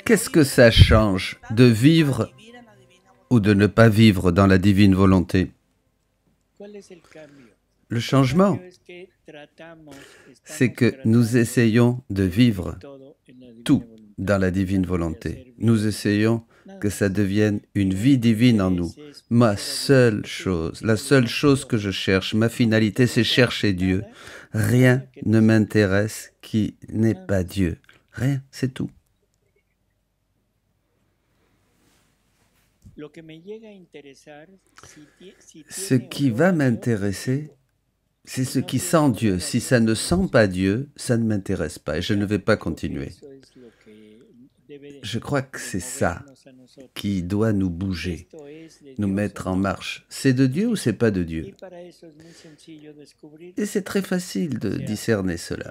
Qu'est-ce que ça change de vivre ou de ne pas vivre dans la divine volonté? Le changement, c'est que nous essayons de vivre tout dans la divine volonté. Nous essayons que ça devienne une vie divine en nous. Ma seule chose, la seule chose que je cherche, ma finalité, c'est chercher Dieu. Rien ne m'intéresse qui n'est pas Dieu. Rien, c'est tout. Ce qui va m'intéresser, c'est ce qui sent Dieu. Si ça ne sent pas Dieu, ça ne m'intéresse pas et je ne vais pas continuer. Je crois que c'est ça qui doit nous bouger, nous mettre en marche. C'est de Dieu ou c'est pas de Dieu? Et c'est très facile de discerner cela.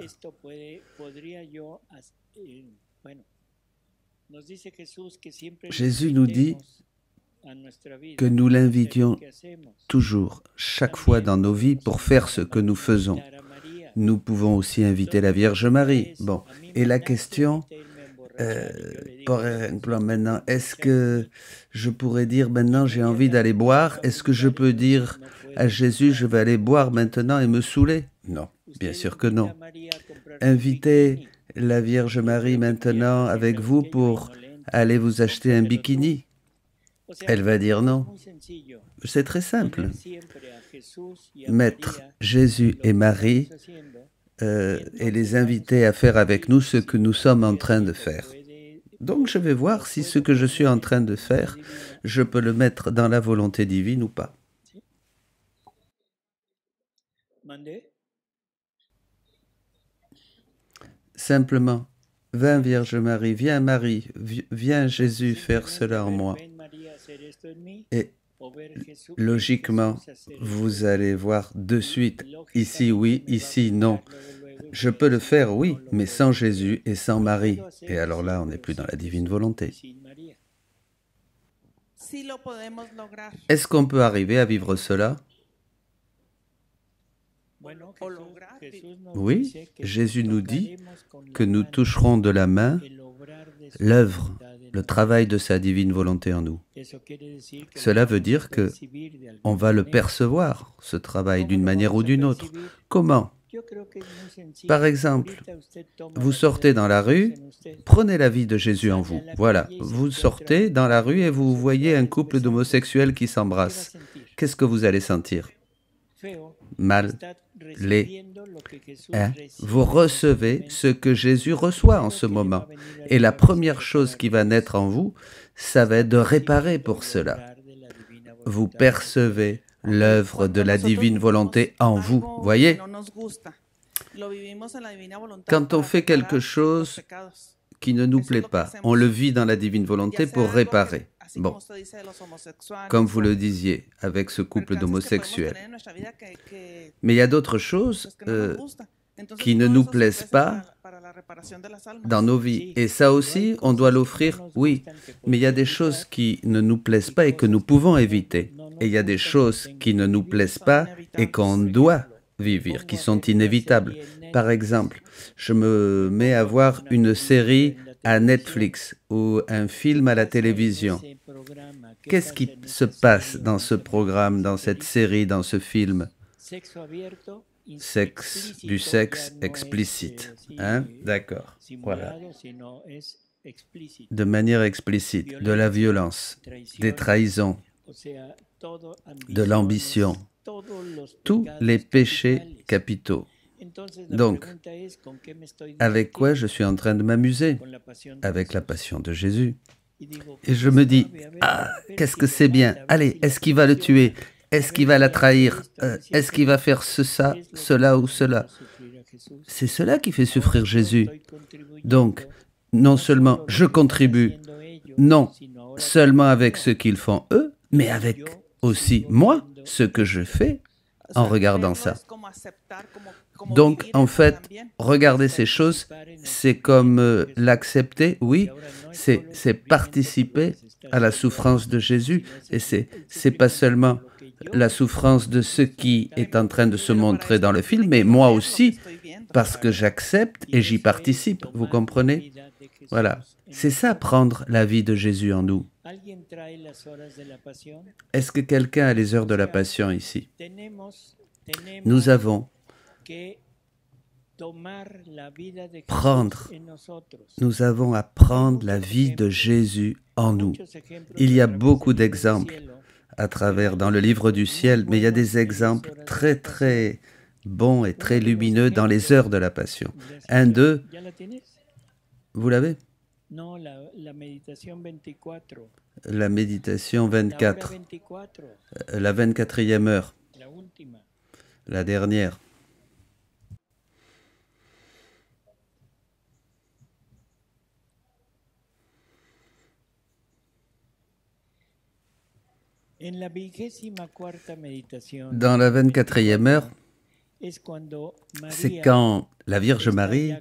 Jésus nous dit que nous l'invitions toujours, chaque fois dans nos vies, pour faire ce que nous faisons. Nous pouvons aussi inviter la Vierge Marie. Bon, et la question, par exemple, maintenant, est-ce que je pourrais dire maintenant j'ai envie d'aller boire? Est-ce que je peux dire à Jésus je vais aller boire maintenant et me saouler? Non, bien sûr que non. Invitez la Vierge Marie maintenant avec vous pour aller vous acheter un bikini. Elle va dire non. C'est très simple. Mettre Jésus et Marie et les inviter à faire avec nous ce que nous sommes en train de faire. Donc je vais voir si ce que je suis en train de faire, je peux le mettre dans la volonté divine ou pas. Simplement, viens Vierge Marie, viens Jésus faire cela en moi. Et logiquement, vous allez voir de suite, ici oui, ici non. Je peux le faire, oui, mais sans Jésus et sans Marie. Et alors là, on n'est plus dans la divine volonté. Est-ce qu'on peut arriver à vivre cela? Oui, Jésus nous dit que nous toucherons de la main l'œuvre, le travail de sa divine volonté en nous. Cela veut dire que on va le percevoir, ce travail, d'une manière ou d'une autre. Comment? Par exemple, vous sortez dans la rue, prenez la vie de Jésus en vous. Voilà, vous sortez dans la rue et vous voyez un couple d'homosexuels qui s'embrassent. Qu'est-ce que vous allez sentir? Mal, laid. Vous recevez ce que Jésus reçoit en ce moment. Et la première chose qui va naître en vous, ça va être de réparer pour cela. Vous percevez l'œuvre de la divine volonté en vous, voyez? Quand on fait quelque chose qui ne nous plaît pas, on le vit dans la divine volonté pour réparer. Bon, comme vous le disiez, avec ce couple d'homosexuels. Mais il y a d'autres choses qui ne nous plaisent pas dans nos vies. Et ça aussi, on doit l'offrir, oui. Mais il y a des choses qui ne nous plaisent pas et que nous pouvons éviter. Et il y a des choses qui ne nous plaisent pas et qu'on doit vivre, qui sont inévitables. Par exemple, je me mets à voir une série à Netflix ou un film à la télévision. Qu'est-ce qui se passe dans ce programme, dans cette série, dans ce film? Du sexe explicite. Hein? D'accord. Voilà. De manière explicite, de la violence, des trahisons, de l'ambition, tous les péchés capitaux. Donc, avec quoi je suis en train de m'amuser? Avec la passion de Jésus. Et je me dis, ah, qu'est-ce que c'est bien. Allez, est-ce qu'il va le tuer? Est-ce qu'il va la trahir? Est-ce qu'il va faire ça, cela ou cela? C'est cela qui fait souffrir Jésus. Donc, non seulement je contribue, non seulement avec ce qu'ils font eux, mais avec aussi moi, ce que je fais en regardant ça. Donc, en fait, regarder ces choses, c'est comme l'accepter, oui, c'est participer à la souffrance de Jésus. Et c'est pas seulement la souffrance de ce qui est en train de se montrer dans le film, mais moi aussi, parce que j'accepte et j'y participe, vous comprenez? Voilà. C'est ça, prendre la vie de Jésus en nous. Est-ce que quelqu'un a les heures de la passion ici? Nous avons à prendre la vie de Jésus en nous. Il y a beaucoup d'exemples à travers dans le livre du ciel, mais il y a des exemples très très bons et très lumineux dans les heures de la passion. Un d'eux, vous l'avez? La méditation 24, la 24e heure, la dernière. Dans la 24e heure, c'est quand la Vierge Marie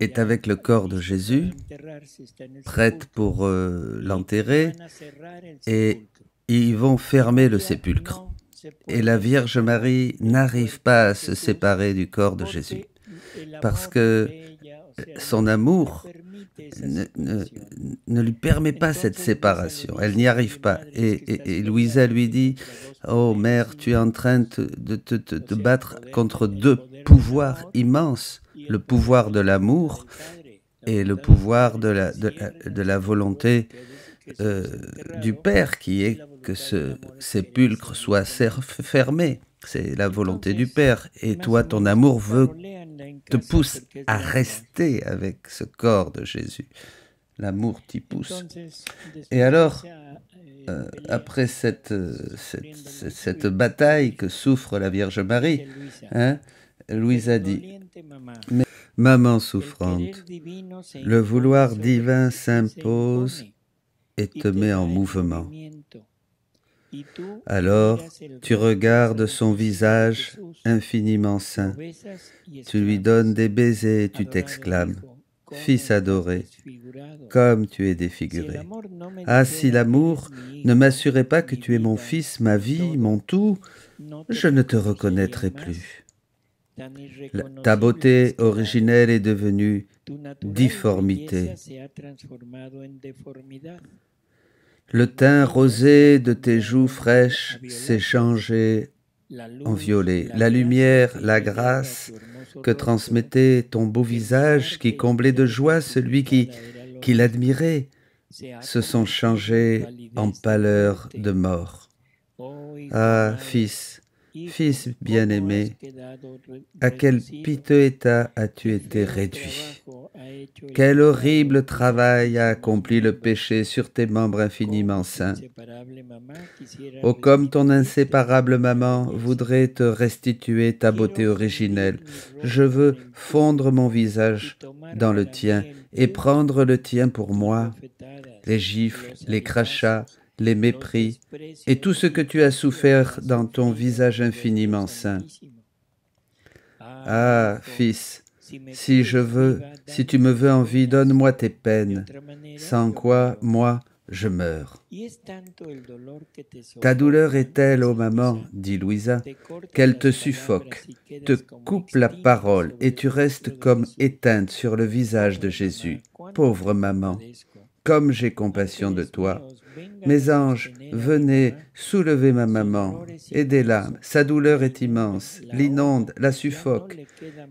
est avec le corps de Jésus, prête pour l'enterrer, et ils vont fermer le sépulcre. Et la Vierge Marie n'arrive pas à se séparer du corps de Jésus, parce que son amour ne lui permet pas cette séparation. Elle n'y arrive pas. Et Louisa lui dit, « Oh mère, tu es en train de te battre contre deux pouvoirs immenses, le pouvoir de l'amour et le pouvoir de la volonté du Père, qui est que ce sépulcre soit fermé. C'est la volonté du Père. Et toi, ton amour te pousse à rester avec ce corps de Jésus. L'amour t'y pousse. Et alors, après cette bataille que souffre la Vierge Marie, Louisa dit, « Maman souffrante, le vouloir divin s'impose et te met en mouvement. Alors, tu regardes son visage infiniment saint, tu lui donnes des baisers et tu t'exclames, « Fils adoré, comme tu es défiguré. Ah, si l'amour ne m'assurait pas que tu es mon fils, ma vie, mon tout, je ne te reconnaîtrais plus. Ta beauté originelle est devenue difformité. Le teint rosé de tes joues fraîches s'est changé en violet. La lumière, la grâce que transmettait ton beau visage, qui comblait de joie celui qui l'admirait, se sont changés en pâleur de mort. Ah, fils, fils bien-aimé, à quel piteux état as-tu été réduit? Quel horrible travail a accompli le péché sur tes membres infiniment saints. Oh, comme ton inséparable maman voudrait te restituer ta beauté originelle, je veux fondre mon visage dans le tien et prendre le tien pour moi. Les gifles, les crachats, les mépris, et tout ce que tu as souffert dans ton visage infiniment saint. Ah, fils, si tu me veux en vie, donne-moi tes peines, sans quoi, moi, je meurs. Ta douleur est telle, ô maman, dit Louisa, qu'elle te suffoque, te coupe la parole, et tu restes comme éteinte sur le visage de Jésus. Pauvre maman, comme j'ai compassion de toi. Mes anges, venez soulever ma maman, aidez-la, sa douleur est immense, l'inonde, la suffoque,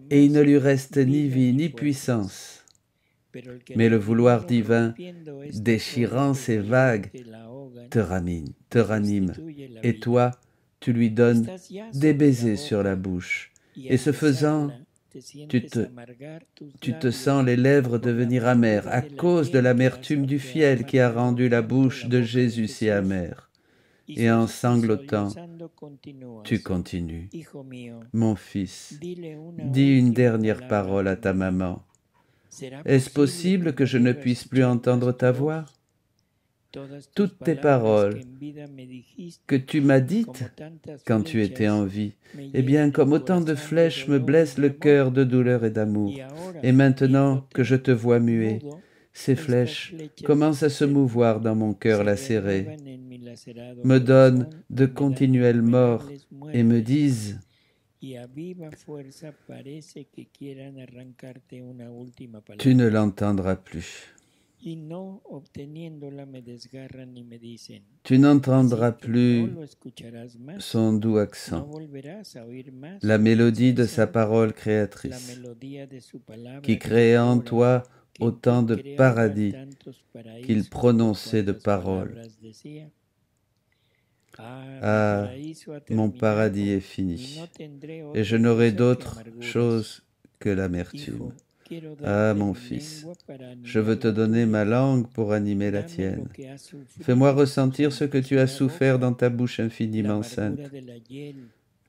et il ne lui reste ni vie ni puissance. Mais le vouloir divin, déchirant ses vagues, te ranime, et toi, tu lui donnes des baisers sur la bouche, et ce faisant, tu te sens les lèvres devenir amères à cause de l'amertume du fiel qui a rendu la bouche de Jésus si amère. Et en sanglotant, tu continues. Mon fils, dis une dernière parole à ta maman. Est-ce possible que je ne puisse plus entendre ta voix? Toutes tes paroles que tu m'as dites quand tu étais en vie, eh bien, comme autant de flèches me blessent le cœur de douleur et d'amour. Et maintenant que je te vois muet, ces flèches commencent à se mouvoir dans mon cœur lacéré, me donnent de continuelles morts et me disent Tu ne l'entendras plus. Tu n'entendras plus son doux accent, la mélodie de sa parole créatrice, qui créait en toi autant de paradis qu'il prononçait de paroles. Ah, mon paradis est fini, et je n'aurai d'autre chose que l'amertume. Ah, mon fils, je veux te donner ma langue pour animer la tienne. Fais-moi ressentir ce que tu as souffert dans ta bouche infiniment sainte,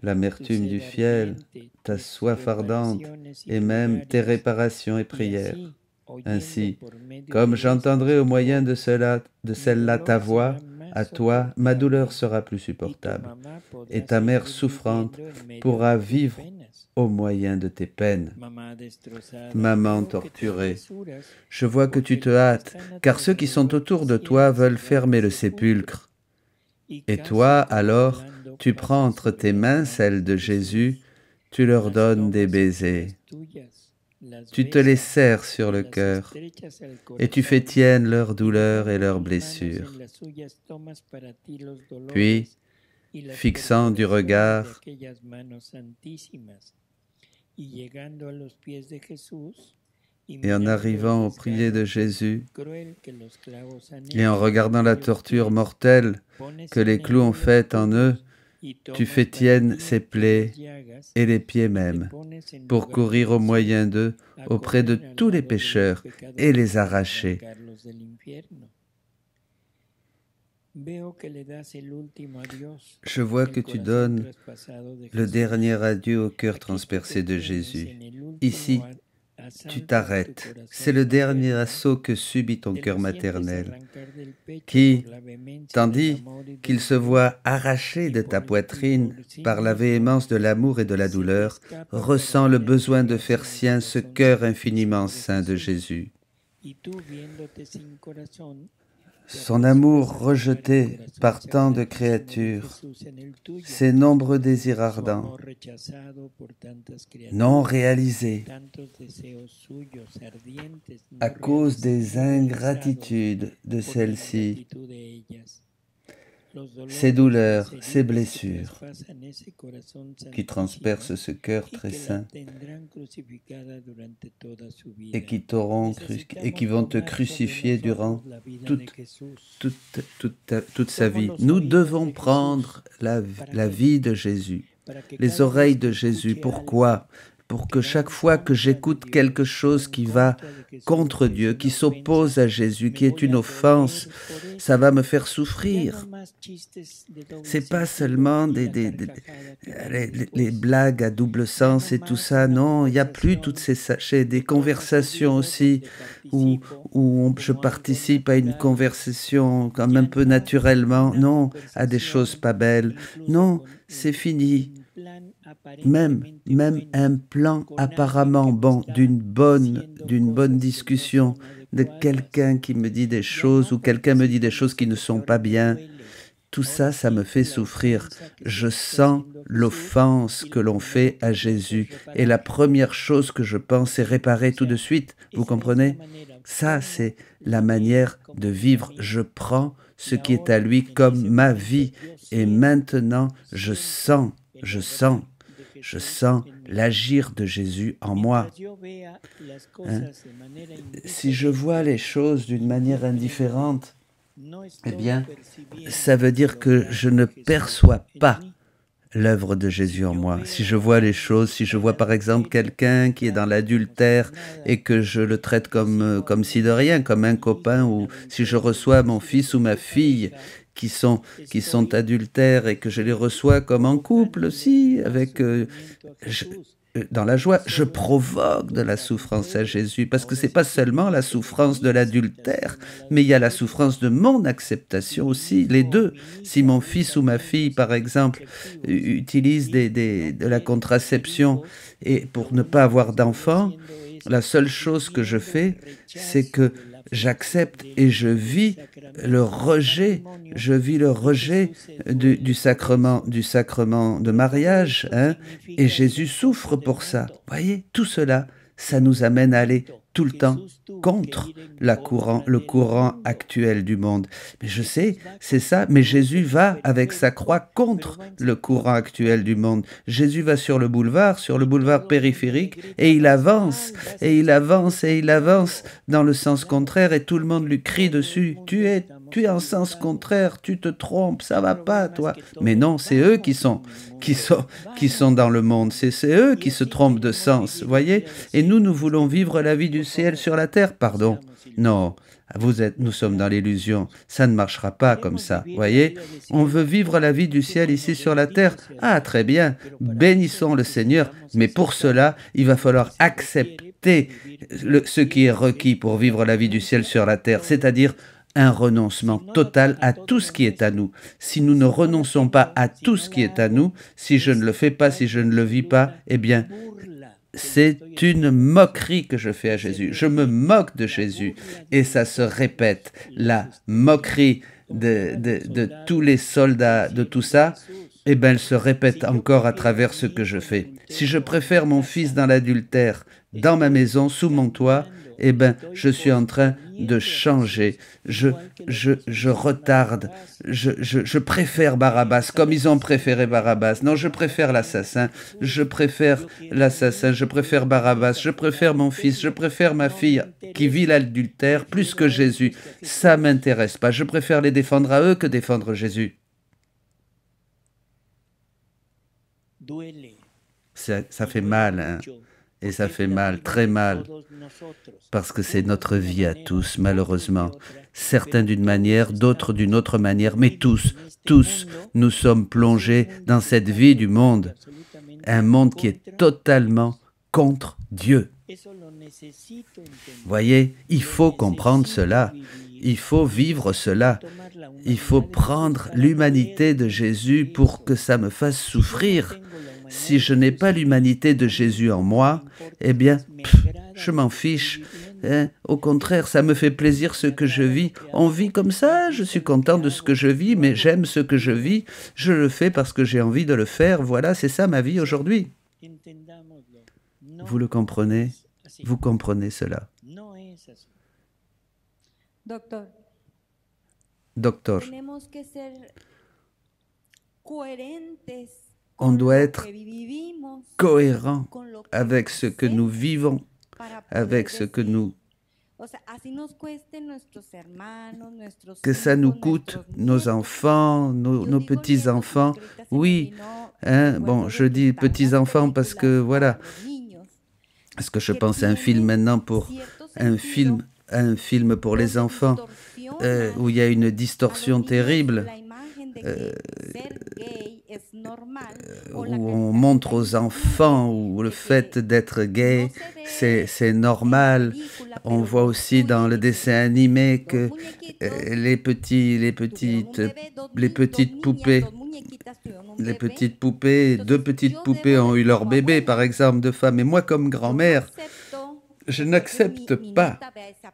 l'amertume du fiel, ta soif ardente, et même tes réparations et prières. Ainsi, comme j'entendrai au moyen de celle-là ta voix, à toi, ma douleur sera plus supportable, et ta mère souffrante pourra vivre au moyen de tes peines. Maman torturée, je vois que tu te hâtes, car ceux qui sont autour de toi veulent fermer le sépulcre. Et toi, alors, tu prends entre tes mains celles de Jésus, tu leur donnes des baisers. Tu te les serres sur le cœur, et tu fais tiennes leurs douleurs et leurs blessures. Puis, fixant du regard, et en arrivant au pied de Jésus, et en regardant la torture mortelle que les clous ont faite en eux, tu fais tiennes ses plaies et les pieds même, pour courir au moyen d'eux auprès de tous les pécheurs et les arracher. Je vois que tu donnes le dernier adieu au cœur transpercé de Jésus. Ici, tu t'arrêtes. C'est le dernier assaut que subit ton cœur maternel, qui, tandis qu'il se voit arraché de ta poitrine par la véhémence de l'amour et de la douleur, ressent le besoin de faire sien ce cœur infiniment saint de Jésus. Son amour rejeté par tant de créatures, ses nombreux désirs ardents, non réalisés, à cause des ingratitudes de celles-ci, ces douleurs, ces blessures qui transpercent ce cœur très saint et qui vont te crucifier durant toute sa vie. Nous devons prendre la vie de Jésus, les oreilles de Jésus. Pourquoi ? Pour que chaque fois que j'écoute quelque chose qui va contre Dieu, qui s'oppose à Jésus, qui est une offense, ça va me faire souffrir. C'est pas seulement les blagues à double sens et tout ça, non, il n'y a plus toutes ces sachets, des conversations aussi où je participe à une conversation comme un peu naturellement, non, à des choses pas belles, non, c'est fini. Même un plan apparemment bon, d'une bonne discussion, de quelqu'un qui me dit des choses ou quelqu'un me dit des choses qui ne sont pas bien, tout ça, ça me fait souffrir. Je sens l'offense que l'on fait à Jésus. Et la première chose que je pense, c'est réparer tout de suite. Vous comprenez ? Ça, c'est la manière de vivre. Je prends ce qui est à lui comme ma vie. Et maintenant, je sens l'agir de Jésus en moi. Hein? Si je vois les choses d'une manière indifférente, eh bien, ça veut dire que je ne perçois pas l'œuvre de Jésus en moi. Si je vois les choses, si je vois par exemple quelqu'un qui est dans l'adultère et que je le traite comme si de rien, comme un copain, ou si je reçois mon fils ou ma fille qui sont adultères et que je les reçois comme en couple aussi, avec dans la joie, je provoque de la souffrance à Jésus, parce que c'est pas seulement la souffrance de l'adultère, mais il y a la souffrance de mon acceptation aussi, les deux. Si mon fils ou ma fille, par exemple, utilise de la contraception et pour ne pas avoir d'enfant, La seule chose que je fais, c'est que j'accepte et je vis le rejet du sacrement de mariage, hein, et Jésus souffre pour ça. Voyez, tout cela, ça nous amène à aller tout le temps contre le courant actuel du monde. Mais je sais, c'est ça, mais Jésus va avec sa croix contre le courant actuel du monde. Jésus va sur le boulevard périphérique, et il avance, et il avance, et il avance dans le sens contraire, et tout le monde lui crie dessus. Tu es en sens contraire, tu te trompes, ça va pas, toi. Mais non, c'est eux qui sont dans le monde, c'est eux qui se trompent de sens, voyez. Et nous voulons vivre la vie du ciel sur la terre, pardon. Non, nous sommes dans l'illusion, ça ne marchera pas comme ça, voyez. On veut vivre la vie du ciel ici sur la terre. Ah, très bien, bénissons le Seigneur, mais pour cela, il va falloir accepter ce qui est requis pour vivre la vie du ciel sur la terre, c'est-à-dire un renoncement total à tout ce qui est à nous. Si nous ne renonçons pas à tout ce qui est à nous, si je ne le fais pas, si je ne le vis pas, eh bien, c'est une moquerie que je fais à Jésus. Je me moque de Jésus. Et ça se répète. La moquerie de tous les soldats, de tout ça, eh bien, elle se répète encore à travers ce que je fais. Si je préfère mon fils dans l'adultère, dans ma maison, sous mon toit, eh bien, je suis en train de changer. Je retarde. Je préfère Barabbas, comme ils ont préféré Barabbas. Non, je préfère l'assassin. Je préfère Barabbas. Je préfère mon fils. Je préfère ma fille qui vit l'adultère plus que Jésus. Ça m'intéresse pas. Je préfère les défendre à eux que défendre Jésus. Ça fait mal, hein. Et ça fait mal, très mal, parce que c'est notre vie à tous, malheureusement. Certains d'une manière, d'autres d'une autre manière, mais tous, nous sommes plongés dans cette vie du monde. Un monde qui est totalement contre Dieu. Voyez, il faut comprendre cela. Il faut vivre cela. Il faut prendre l'humanité de Jésus pour que ça me fasse souffrir. Si je n'ai pas l'humanité de Jésus en moi, eh bien, je m'en fiche. Hein? Au contraire, ça me fait plaisir ce que je vis. On vit comme ça, je suis content de ce que je vis, mais j'aime ce que je vis. Je le fais parce que j'ai envie de le faire. Voilà, c'est ça ma vie aujourd'hui. Vous le comprenez? Vous comprenez cela? Docteur, on doit être cohérent avec ce que nous vivons, avec ce que nous... Que ça nous coûte, nos enfants, nos petits-enfants. Oui, hein, bon, je dis petits-enfants parce que, voilà, parce que je pense à un film maintenant pour... un film pour les enfants où il y a une distorsion terrible. Où on montre aux enfants où le fait d'être gay, c'est normal. On voit aussi dans le dessin animé que les petites poupées, deux petites poupées ont eu leur bébé, par exemple, de femmes. Et moi, comme grand-mère, je n'accepte pas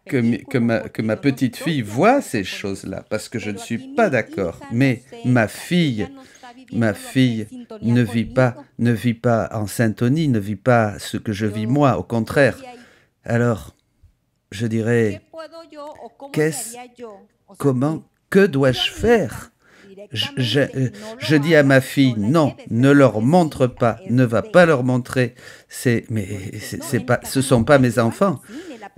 que ma petite fille voit ces choses-là, parce que je ne suis pas d'accord. Mais ma fille ne vit pas en syntonie, ne vit pas ce que je vis moi, au contraire. Alors, je dirais, que dois-je faire? Je dis à ma fille, non, ne leur montre pas, ne va pas leur montrer. Ce sont pas mes enfants.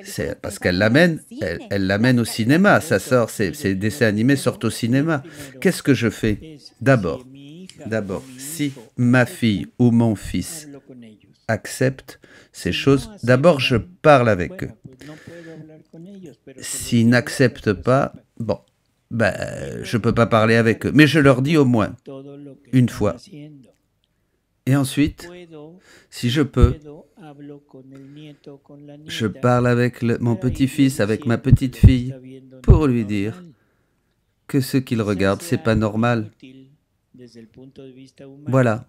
C'est parce qu'elle l'amène au cinéma. Ça sort, ces dessins animés sortent au cinéma. Qu'est-ce que je fais? D'abord, si ma fille ou mon fils accepte ces choses, d'abord je parle avec eux. S'ils n'acceptent pas, bon, je ne peux pas parler avec eux, mais je leur dis au moins une fois. Et ensuite, si je peux, je parle avec mon petit-fils, avec ma petite-fille, pour lui dire que ce qu'il regarde, c'est pas normal. Voilà.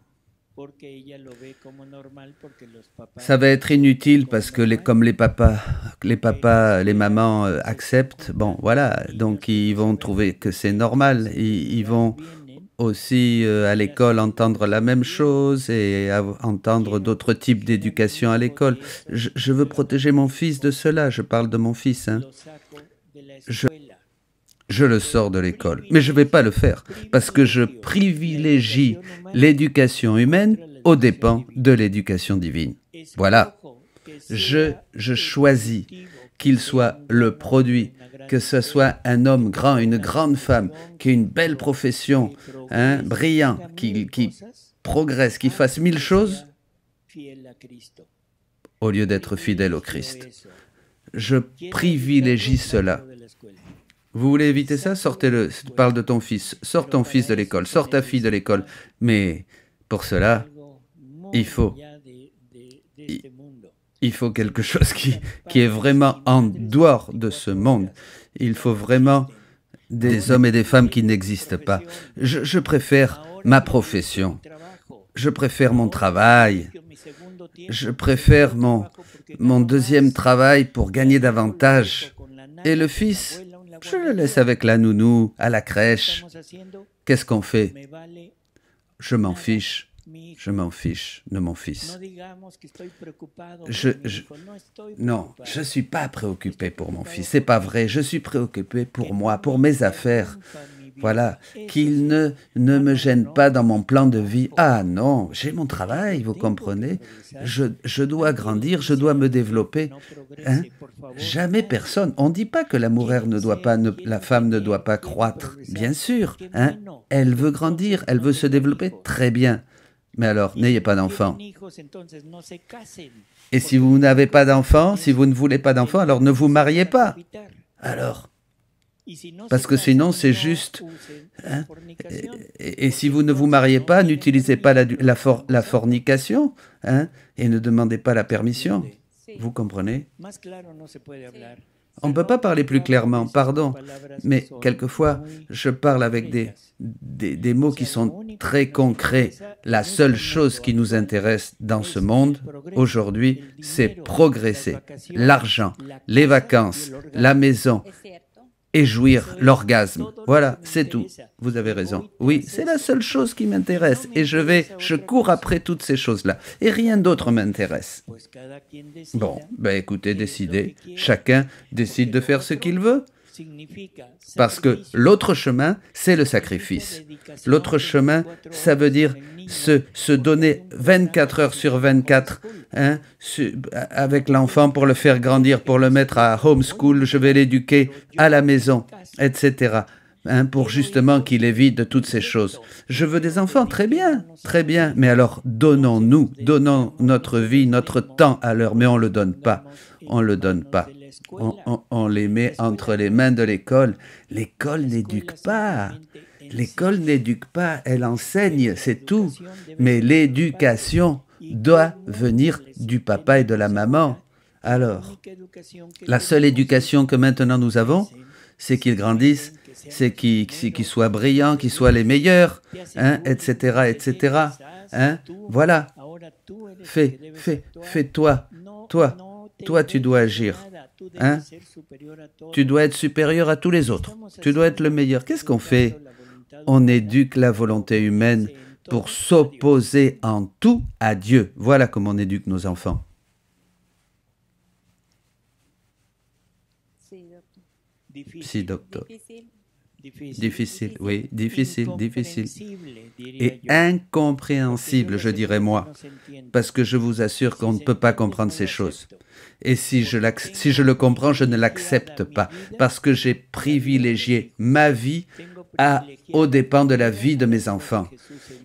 Ça va être inutile parce que comme les papas, les mamans acceptent, bon voilà, donc ils vont trouver que c'est normal, ils vont aussi à l'école entendre la même chose et entendre d'autres types d'éducation à l'école. Je veux protéger mon fils de cela, je parle de mon fils. Hein. Je le sors de l'école, mais je ne vais pas le faire parce que je privilégie l'éducation humaine aux dépens de l'éducation divine. Voilà, je choisis qu'il soit le produit, que ce soit un homme grand, une grande femme, qui ait une belle profession, brillant, qui progresse, qui fasse 1000 choses, au lieu d'être fidèle au Christ. Je privilégie cela. Vous voulez éviter ça? Sortez-le. Parle de ton fils. Sors ton fils de l'école. Sors ta fille de l'école. Mais pour cela, il faut quelque chose qui est vraiment en dehors de ce monde. Il faut vraiment des hommes et des femmes qui n'existent pas. Je préfère ma profession. Je préfère mon travail. Je préfère mon deuxième travail pour gagner davantage. Et le fils, je le laisse avec la nounou, à la crèche. Qu'est-ce qu'on fait? Je m'en fiche. Je m'en fiche de mon fils. Non, je ne suis pas préoccupé pour mon fils. C'est pas vrai. Je suis préoccupé pour moi, pour mes affaires. Voilà, qu'il ne me gêne pas dans mon plan de vie. Ah non, j'ai mon travail, vous comprenez? Je dois grandir, je dois me développer. Hein? Jamais personne. On ne dit pas que la la femme ne doit pas croître. Bien sûr, hein? Elle veut grandir, elle veut se développer très bien. Mais alors, n'ayez pas d'enfants. Et si vous n'avez pas d'enfants, si vous ne voulez pas d'enfants, alors ne vous mariez pas. Alors, parce que sinon, c'est juste... Hein? Et si vous ne vous mariez pas, n'utilisez pas la fornication, hein? Et ne demandez pas la permission. Vous comprenez? On ne peut pas parler plus clairement, pardon, mais quelquefois, je parle avec des mots qui sont très concrets. La seule chose qui nous intéresse dans ce monde, aujourd'hui, c'est progresser. L'argent, les vacances, la maison, et jouir l'orgasme. Voilà, c'est tout. Vous avez raison. Oui, c'est la seule chose qui m'intéresse. Et je cours après toutes ces choses-là. Et rien d'autre m'intéresse. Bon, ben écoutez, décidez. Chacun décide de faire ce qu'il veut. Parce que l'autre chemin, c'est le sacrifice. L'autre chemin, ça veut dire se donner 24 heures sur 24 hein, avec l'enfant pour le faire grandir, pour le mettre à homeschool, je vais l'éduquer à la maison, etc. Hein, pour justement qu'il évite de toutes ces choses. Je veux des enfants, très bien, mais alors donnons notre vie, notre temps à leur, mais on ne le donne pas. On ne le donne pas. On les met entre les mains de l'école. L'école n'éduque pas. L'école n'éduque pas, elle enseigne, c'est tout. Mais l'éducation doit venir du papa et de la maman. Alors, la seule éducation que maintenant nous avons, c'est qu'ils grandissent, c'est qu'ils soient brillants, qu'ils soient les meilleurs, hein, etc., etc. Hein, voilà. Fais-toi. Toi, tu dois agir. Hein? Tu dois être supérieur à tous les autres. Tu dois être le meilleur. Qu'est-ce qu'on fait? On éduque la volonté humaine pour s'opposer en tout à Dieu. Voilà comment on éduque nos enfants. Si, docteur. Difficile, oui, difficile. Et incompréhensible, je dirais moi, parce que je vous assure qu'on ne peut pas comprendre ces choses. Et si je le comprends, je ne l'accepte pas, parce que j'ai privilégié ma vie aux dépens de la vie de mes enfants.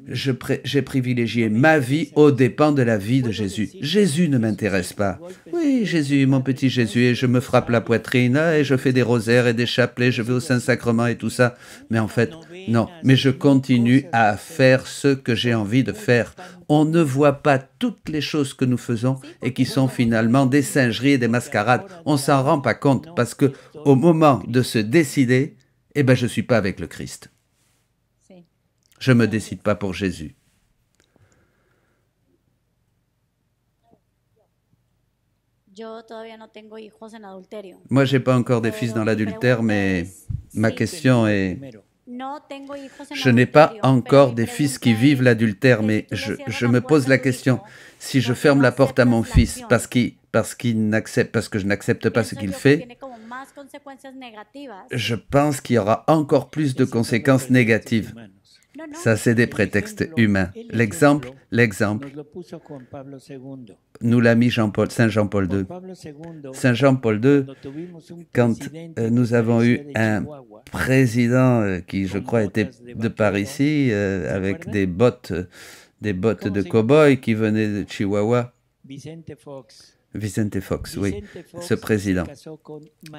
J'ai privilégié ma vie aux dépens de la vie de Jésus. Jésus ne m'intéresse pas. Oui, Jésus, mon petit Jésus, et je me frappe la poitrine, et je fais des rosaires et des chapelets, je vais au Saint-Sacrement et tout ça. Mais en fait, non. Mais je continue à faire ce que j'ai envie de faire. On ne voit pas toutes les choses que nous faisons et qui sont finalement des singeries et des mascarades. On s'en rend pas compte parce que au moment de se décider, eh ben, je ne suis pas avec le Christ. Je ne me décide pas pour Jésus. Moi, j'ai pas encore des fils dans l'adultère, mais ma question est, je n'ai pas encore des fils qui vivent l'adultère, mais je me pose la question, si je ferme la porte à mon fils parce que je n'accepte pas ce qu'il fait, je pense qu'il y aura encore plus de conséquences négatives. Ça, c'est des prétextes humains. L'exemple, nous l'a mis Saint Jean-Paul II. Saint Jean-Paul II, quand nous avons eu un président qui, je crois, était de par ici, avec des bottes de cow-boy qui venaient de Chihuahua. Vicente Fox, oui, ce président.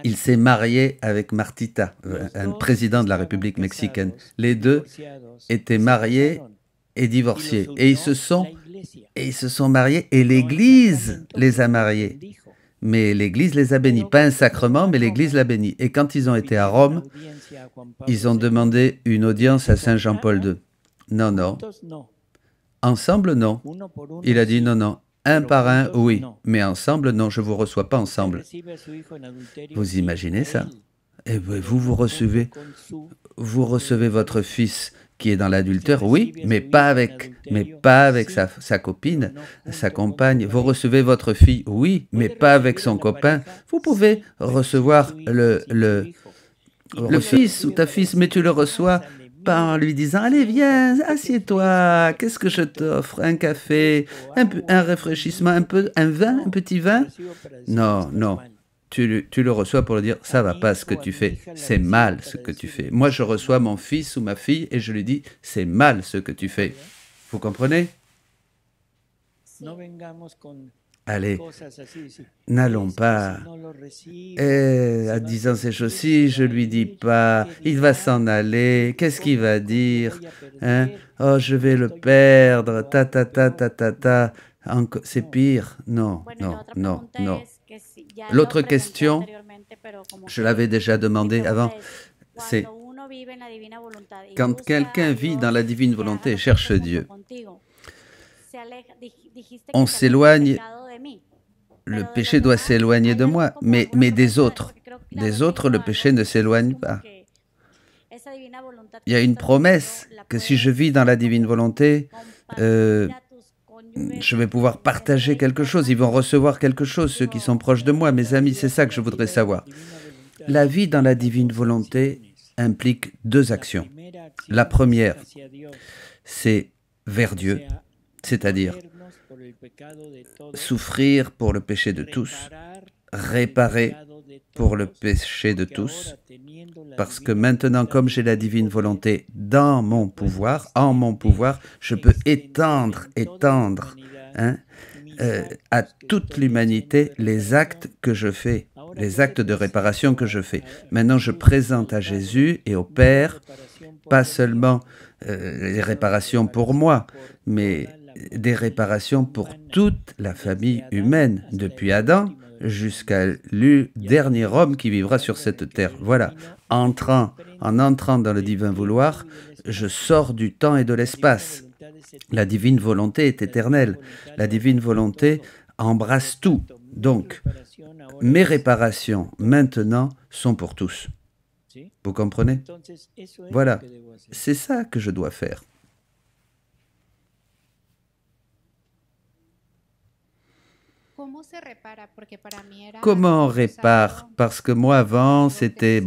Il s'est marié avec Martita, un président de la République mexicaine. Les deux étaient mariés et divorciés. Et ils se sont mariés et l'Église les a mariés. Mais l'Église les a bénis. Pas un sacrement, mais l'Église l'a béni. Et quand ils ont été à Rome, ils ont demandé une audience à Saint Jean-Paul II. Non, non. Ensemble, non. Il a dit non, non. Un par un, oui, mais ensemble, non, je ne vous reçois pas ensemble. Vous imaginez ça? Et vous recevez votre fils qui est dans l'adultère, oui, mais pas avec sa copine, sa compagne. Vous recevez votre fille, oui, mais pas avec son copain. Vous pouvez recevoir le fils ou ta fille, mais tu le reçois pas en lui disant « Allez, viens, assieds-toi, qu'est-ce que je t'offre? Un café, un rafraîchissement, un petit vin ?» Non, non, tu le reçois pour lui dire « Ça va pas ce que tu fais, c'est mal ce que tu fais. » Moi, je reçois mon fils ou ma fille et je lui dis « C'est mal ce que tu fais. » Vous comprenez? Allez, n'allons pas. En disant ces choses-ci, je lui dis pas, il va s'en aller, qu'est-ce qu'il va dire? Hein? Oh, je vais le perdre, c'est pire. Non, non, non, non. L'autre question, je l'avais déjà demandé avant, c'est quand quelqu'un vit dans la divine volonté et cherche Dieu, on s'éloigne, le péché doit s'éloigner de moi, mais des autres. Des autres, le péché ne s'éloigne pas. Il y a une promesse que si je vis dans la divine volonté, je vais pouvoir partager quelque chose, ils vont recevoir quelque chose, ceux qui sont proches de moi, mes amis, c'est ça que je voudrais savoir. La vie dans la divine volonté implique deux actions. La première, c'est vers Dieu, c'est-à-dire souffrir pour le péché de tous, réparer pour le péché de tous, parce que maintenant, comme j'ai la divine volonté dans mon pouvoir, en mon pouvoir, je peux étendre à toute l'humanité les actes que je fais, les actes de réparation que je fais. Maintenant, je présente à Jésus et au Père, pas seulement les réparations pour moi, mais des réparations pour toute la famille humaine, depuis Adam jusqu'à le dernier homme qui vivra sur cette terre. Voilà, en entrant dans le divin vouloir, je sors du temps et de l'espace. La divine volonté est éternelle. La divine volonté embrasse tout. Donc, mes réparations maintenant sont pour tous. Vous comprenez? Voilà, c'est ça que je dois faire. Comment on répare? Parce que moi, avant, c'était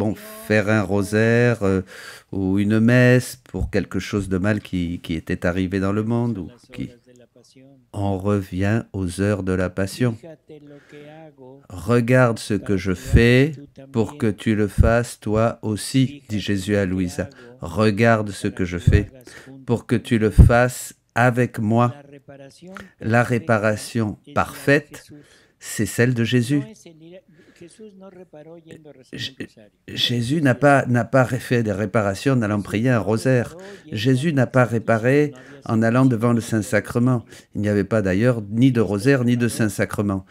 faire un rosaire ou une messe pour quelque chose de mal qui était arrivé dans le monde. On revient aux heures de la passion. Regarde ce que je fais pour que tu le fasses toi aussi, dit Jésus à Louisa. Regarde ce que je fais pour que tu le fasses avec moi. La réparation parfaite, c'est celle de Jésus. Jésus n'a pas fait des réparations en allant prier un rosaire. Jésus n'a pas réparé en allant devant le Saint-Sacrement. Il n'y avait pas d'ailleurs ni de rosaire ni de Saint-Sacrement.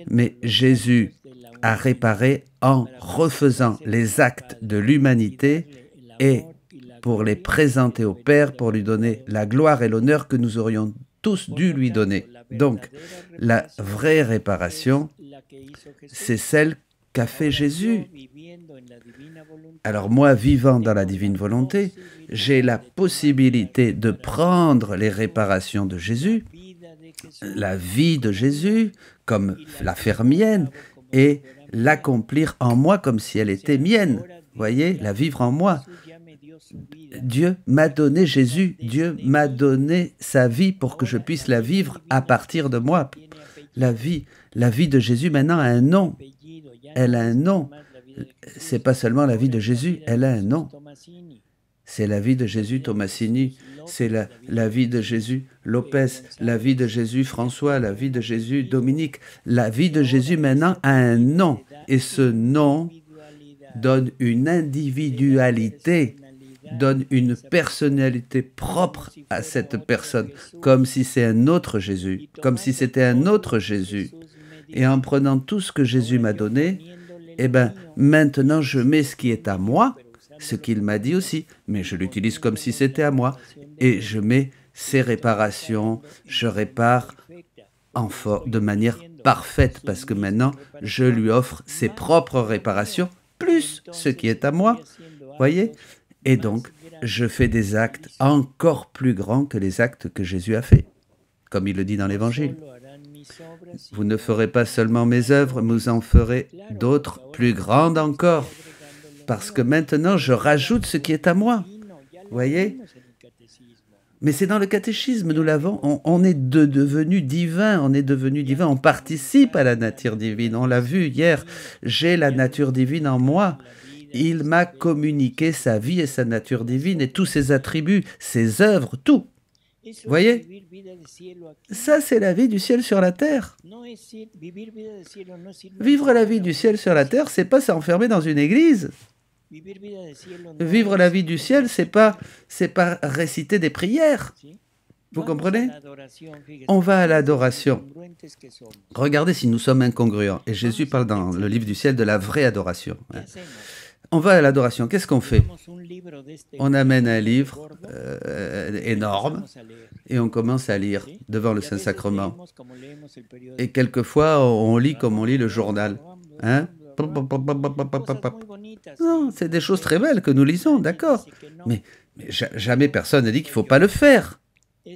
Mais Jésus a réparé en refaisant les actes de l'humanité et pour les présenter au Père, pour lui donner la gloire et l'honneur que nous aurions tous dû lui donner. Donc, la vraie réparation, c'est celle qu'a fait Jésus. Alors moi, vivant dans la divine volonté, j'ai la possibilité de prendre les réparations de Jésus, la vie de Jésus, comme la faire mienne, et l'accomplir en moi comme si elle était mienne. Voyez, la vivre en moi. Dieu m'a donné Jésus, Dieu m'a donné sa vie pour que je puisse la vivre à partir de moi. La vie de Jésus maintenant a un nom. Elle a un nom. C'est pas seulement la vie de Jésus, elle a un nom. C'est la vie de Jésus Tomasini, c'est la vie de Jésus Lopez, la vie de Jésus François, la vie de Jésus Dominique. La vie de Jésus maintenant a un nom. Et ce nom donne une individualité, donne une personnalité propre à cette personne, comme si c'est un autre Jésus, comme si c'était un autre Jésus. Et en prenant tout ce que Jésus m'a donné, eh bien, maintenant je mets ce qui est à moi, ce qu'il m'a dit aussi, mais je l'utilise comme si c'était à moi, et je mets ces réparations, je répare de manière parfaite, parce que maintenant, je lui offre ses propres réparations, plus ce qui est à moi, voyez? Et donc, je fais des actes encore plus grands que les actes que Jésus a faits, comme il le dit dans l'Évangile. Vous ne ferez pas seulement mes œuvres, mais vous en ferez d'autres plus grandes encore, parce que maintenant, je rajoute ce qui est à moi, voyez? Mais c'est dans le catéchisme, nous l'avons, on est devenu divin, on participe à la nature divine, on l'a vu hier, j'ai la nature divine en moi, il m'a communiqué sa vie et sa nature divine et tous ses attributs, ses œuvres, tout. Voyez? Ça, c'est la vie du ciel sur la terre. Vivre la vie du ciel sur la terre, c'est pas s'enfermer dans une église. Vivre la vie du ciel, c'est pas réciter des prières. Vous comprenez? On va à l'adoration. Regardez si nous sommes incongruents. Et Jésus parle dans le livre du ciel de la vraie adoration. On va à l'adoration. Qu'est-ce qu'on fait? On amène un livre énorme et on commence à lire devant le Saint-Sacrement. Et quelquefois, on lit comme on lit le journal. Hein? Non, c'est des choses très belles que nous lisons, d'accord. Mais jamais personne n'a dit qu'il ne faut pas le faire.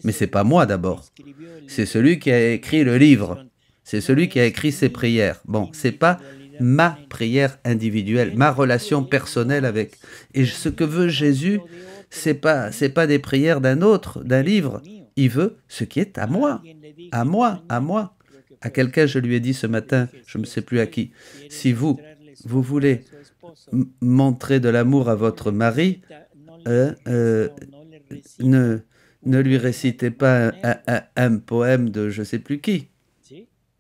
Mais ce n'est pas moi d'abord. C'est celui qui a écrit le livre. C'est celui qui a écrit ses prières. Bon, ce n'est pas ma prière individuelle, ma relation personnelle avec. Et ce que veut Jésus, c'est pas des prières d'un autre, d'un livre. Il veut ce qui est à moi, à moi, à moi. À quelqu'un, je lui ai dit ce matin, je ne sais plus à qui, si vous voulez montrer de l'amour à votre mari, ne lui récitez pas un poème de je ne sais plus qui.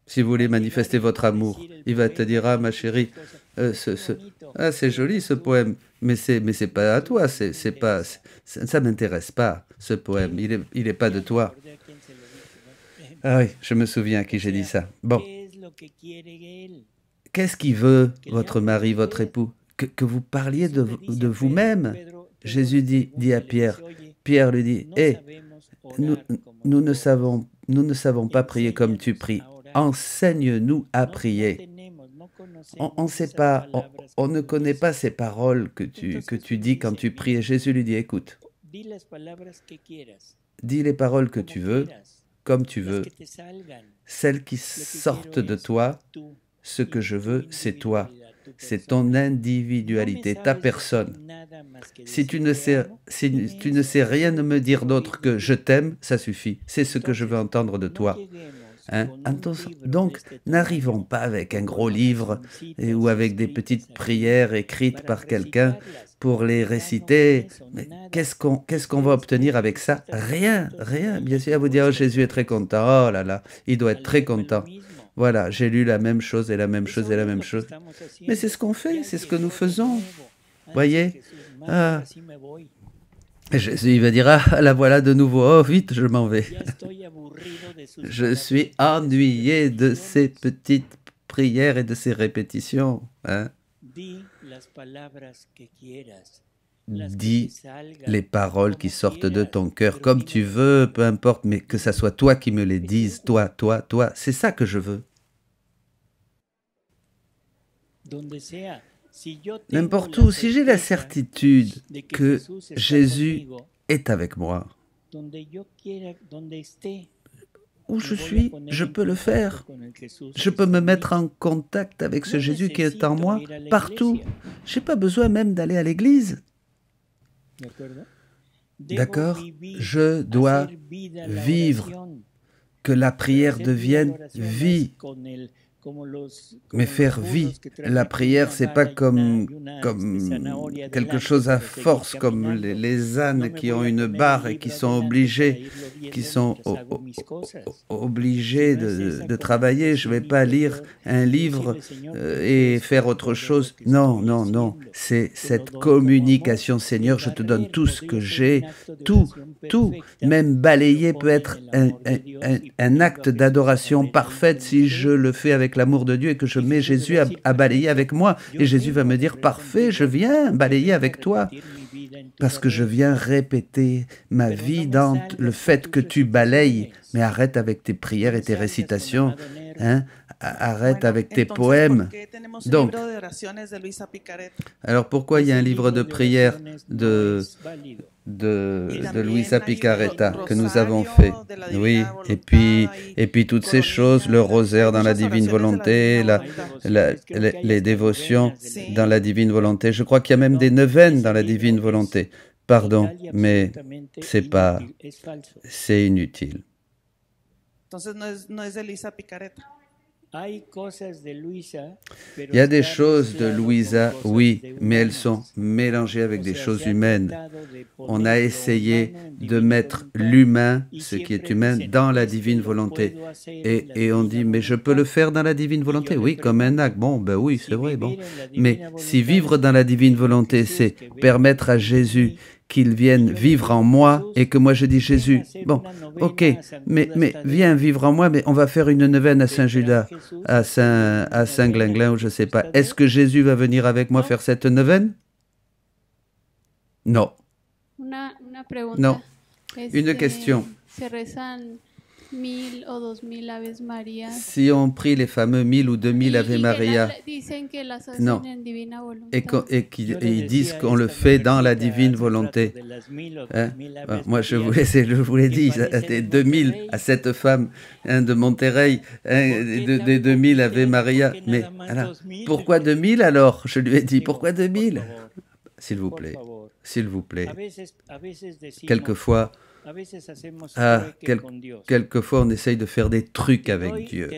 Si vous voulez manifester votre amour, il va te dire, ah ma chérie, c'est joli ce poème, mais c'est pas à toi, ça m'intéresse pas ce poème, il est pas de toi. Ah oui, je me souviens à qui j'ai dit ça. Bon, qu'est-ce qu'il veut votre mari, votre époux? Que vous parliez de vous-même. Jésus dit à Pierre. Pierre lui dit, nous ne savons pas prier comme tu pries. Enseigne-nous à prier. On sait pas, on ne connaît pas ces paroles que tu dis quand tu pries. Et Jésus lui dit, écoute, dis les paroles que tu veux, comme tu veux. Celles qui sortent de toi, ce que je veux, c'est toi. C'est ton individualité, ta personne. Si tu ne sais rien me dire d'autre que je t'aime, ça suffit. C'est ce que je veux entendre de toi. Hein? Donc, n'arrivons pas avec un gros livre ou avec des petites prières écrites par quelqu'un pour les réciter. Mais qu'est-ce qu'on va obtenir avec ça? Rien, rien. Bien sûr, à vous dire, oh, Jésus est très content. Oh là là, il doit être très content. Voilà, j'ai lu la même chose et la même chose et la même chose. Mais c'est ce qu'on fait, c'est ce que nous faisons. Voyez? Ah. Jésus, il va dire, ah, la voilà de nouveau, oh, vite, je m'en vais. Je suis ennuyé de ces petites prières et de ces répétitions. Hein? dis les paroles qui sortent de ton cœur, comme tu veux, peu importe, mais que ça soit toi qui me les dises, toi, c'est ça que je veux. N'importe où, si j'ai la certitude que Jésus est avec moi, où je suis, je peux le faire. Je peux me mettre en contact avec ce Jésus qui est en moi partout. Je n'ai pas besoin même d'aller à l'église. D'accord? Je dois vivre, que la prière devienne vie. Mais faire vie, la prière, c'est pas comme quelque chose à force, comme les ânes qui ont une barre et qui sont obligés de travailler. Je vais pas lire un livre et faire autre chose. Non, non, non. C'est cette communication, Seigneur, je te donne tout ce que j'ai, tout. Même balayer peut être un acte d'adoration parfaite si je le fais avec l'amour de Dieu et que je mets Jésus à balayer avec moi. Et Jésus va me dire, parfait, je viens balayer avec toi. Parce que je viens répéter ma vie dans le fait que tu balayes. Mais arrête avec tes prières et tes récitations. Hein? Arrête avec tes poèmes. Donc, alors pourquoi il y a un livre de prière de Luisa Picaretta que nous avons fait? Oui, et puis toutes ces choses, le rosaire dans la divine volonté, les dévotions dans la divine volonté. Je crois qu'il y a même des neuvaines dans la divine volonté. Pardon, mais c'est inutile. Il y a des choses de Luisa, oui, mais elles sont mélangées avec des choses humaines. On a essayé de mettre l'humain, ce qui est humain, dans la divine volonté. Et on dit, mais je peux le faire dans la divine volonté? Oui, comme un acte. Bon, ben oui, c'est vrai, bon. Mais si vivre dans la divine volonté, c'est permettre à Jésus qu'il vienne vivre en moi et que moi je dis Jésus, bon, ok, mais viens vivre en moi, mais on va faire une neuvaine à Saint-Judas, à Saint-Glinglin ou je sais pas. Est-ce que Jésus va venir avec moi faire cette neuvaine? Non. Non. Une question. Si on prie les fameux 1000 ou 2000 Ave Maria, non, et ils disent qu'on le fait dans la divine volonté. Hein? Moi, je vous l'ai dit, des 2000 à cette femme de Monterrey, des 2000 Ave Maria. Mais alors, pourquoi 2000 alors? Je lui ai dit, pourquoi 2000? S'il vous plaît, s'il vous plaît. Quelquefois, quelquefois, on essaye de faire des trucs avec Dieu.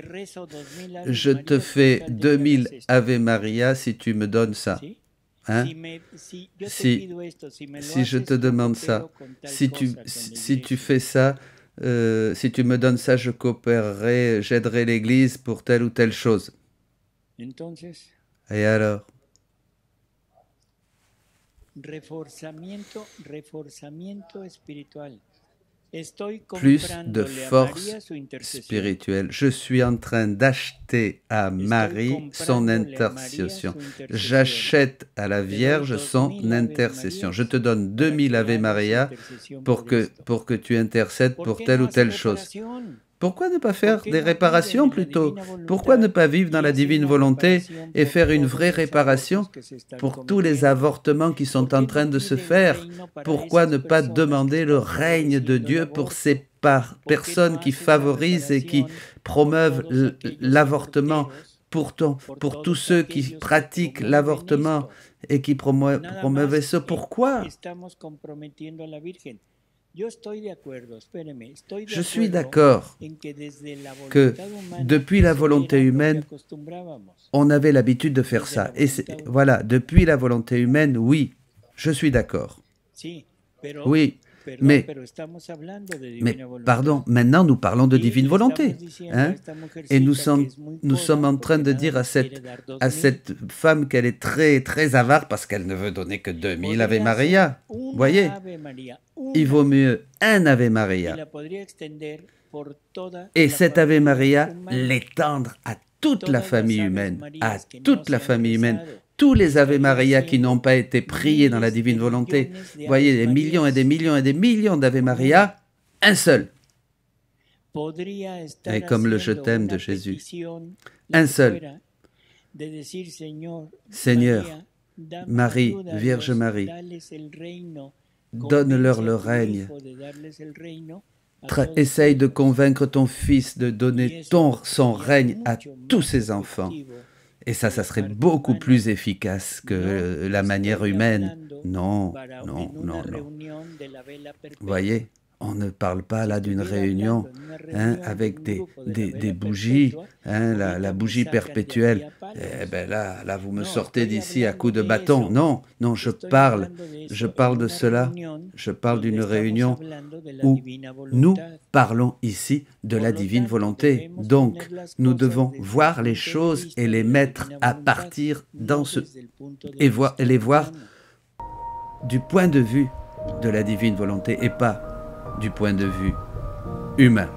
Je te fais 2000 Ave Maria si tu me donnes ça. Hein? Si je te demande ça, si tu fais ça, si tu me donnes ça, je coopérerai, j'aiderai l'Église pour telle ou telle chose. Et alors? Plus de force spirituelle. Je suis en train d'acheter à Marie son intercession. J'achète à la Vierge son intercession. Je te donne 2000 Ave Maria pour que tu intercèdes pour telle ou telle chose. Pourquoi ne pas faire des réparations plutôt? Pourquoi ne pas vivre dans la divine volonté et faire une vraie réparation pour tous les avortements qui sont en train de se faire? Pourquoi ne pas demander le règne de Dieu pour ces personnes qui favorisent et qui promeuvent l'avortement, pour tous ceux qui pratiquent l'avortement et qui promeuvent ça? Pourquoi? Je suis d'accord que depuis la volonté humaine, on avait l'habitude de faire ça. Et voilà, depuis la volonté humaine, oui, je suis d'accord. Oui, mais pardon, maintenant nous parlons de divine volonté. Hein? Et nous sommes en train de dire à cette femme qu'elle est très, très avare parce qu'elle ne veut donner que 2000 Ave Maria. Vous voyez? Il vaut mieux un Ave Maria. Et cet Ave Maria, l'étendre à toute la famille humaine. À toute la famille humaine. tous les Ave Maria qui n'ont pas été priés dans la divine volonté. Vous voyez, des millions et des millions et des millions d'Ave Maria, un seul. Et comme le je t'aime de Jésus, un seul. Seigneur, Marie, Vierge Marie, donne-leur le règne. Essaye de convaincre ton fils de donner son règne à tous ses enfants. Et ça serait beaucoup plus efficace que la manière humaine. Non, non, non, non. Vous voyez, on ne parle pas là d'une réunion avec des bougies, la bougie perpétuelle. Eh bien là, vous me sortez d'ici à coups de bâton. Non, non, je parle de cela. Je parle d'une réunion où nous parlons ici de la divine volonté. Donc, nous devons voir les choses et les mettre à partir dans et les voir du point de vue de la divine volonté et pas du point de vue humain.